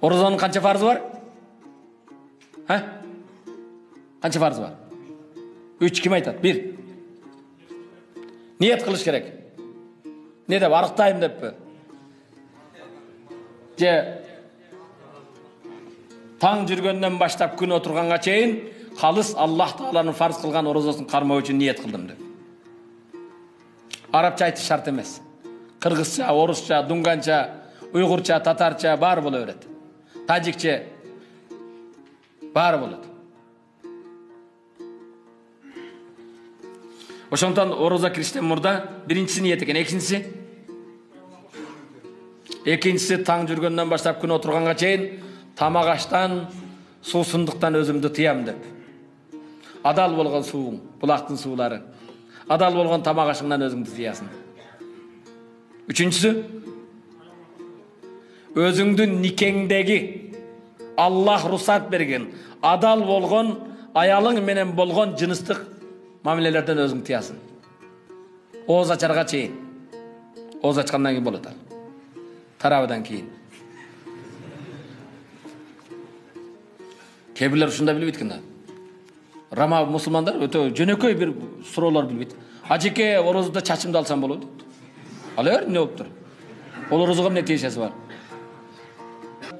Орозонун канча фарзы бар? Канча фарзы бар? 3 ким айтат? 1. Ниет кылыш керек. Не деп, арыктайм деппи? Же таң жүргөндөн баштап күн отурганга чейин калыс Аллах Тааланын фарз кылган орозосун кармоо үчүн ниет кылдым деп. Арабча айтыш шарт эмес. Кыргызча, орусча, дунганча, уйгурча, татарча баары боло берет. Тажикче баары болот. Ошондон орозо кириштен мурда биринчиси ниет экен, экинчиси таң жүргөндөн баштап күн отурганга чейин тамак аштан, суусундуктан өзүмдү тыям деп. Адал болгон сууң, булактын суулары. Адал болгон тамак ашыңдан өзүңдү тыясың. Үчүнчүсү, өзүңдүн никеңдеги Аллах рухсат берген адал болгон аялың менен болгон жыныстык мамилелерден өзүң тыясың. Ооз ачарга чейин. Ооз ачкандан кийин болот ал. Тарабыдан кийин. Кебилер ушундай билбейт экен да. Рама мусулмандар өтө жөнөкөй бир суроолор билбейт. Ажеке, орозуда чачымды алсам болот дейт. Ал эмне болуптур? Ол орозого эмне тиешеси бар?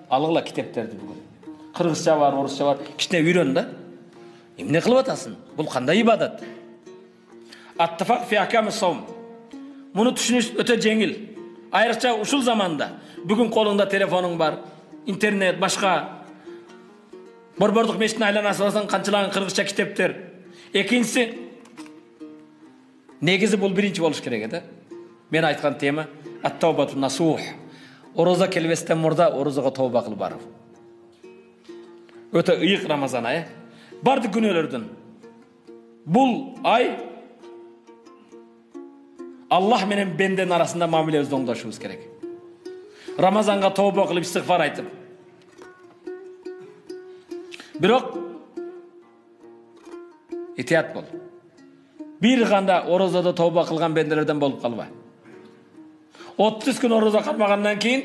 Алгыла китептерди бүгүн. Кыргызча бар, орусча бар. Кичине үйрөн да. Эмне кылып атасың? Бул кандай ибадат? Аттафак фи акам сом. Муну түшүнүш өтө жеңил. Айрыкча ушул заманда бүгүн колуңда телефонуң бар, интернет, башка Борбордук мечиттин айланасына барсаң канчалаган кыргызча китептер. Экинчиси, негизи бул биринчи болуш керек да. Мен айткан тема ат-таубатун насух. Орозо келбестен мурда орозого тооба кылып барып. Өтө ыйык Рамазан айы. Бардык күнөөлөрдөн. Бул ай Аллах менен бенден арасында мамилебизди оңдошубуз керек. Рамазанга тооба кылып истигфар айтып. Бирок итият бол. Бир гана орозодо тооба кылган бенделерден болуп калба. 30 күн орозо кармагандан кийин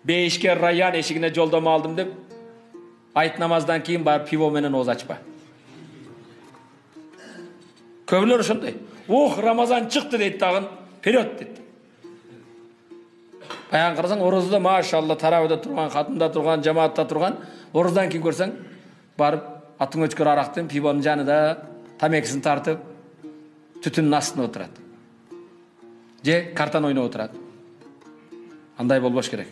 бейишке райан эшигине жолдомо алдым деп айт намаздан кийин барып пиво менен ооз ачпа. Көбүлөр ошондой. Рамазан чыкты дейт дагы, вперед дейт. Баян карасаң орозодо машалла тарабыда турган, катында турган, жамаатта турган, ороздан кийин көрсөң барып атын өчкөр арактын пивонун жанында тамекисин тартып түтүнүн астына отурат. Же картаны ойноп отурат. Андай болбош керек.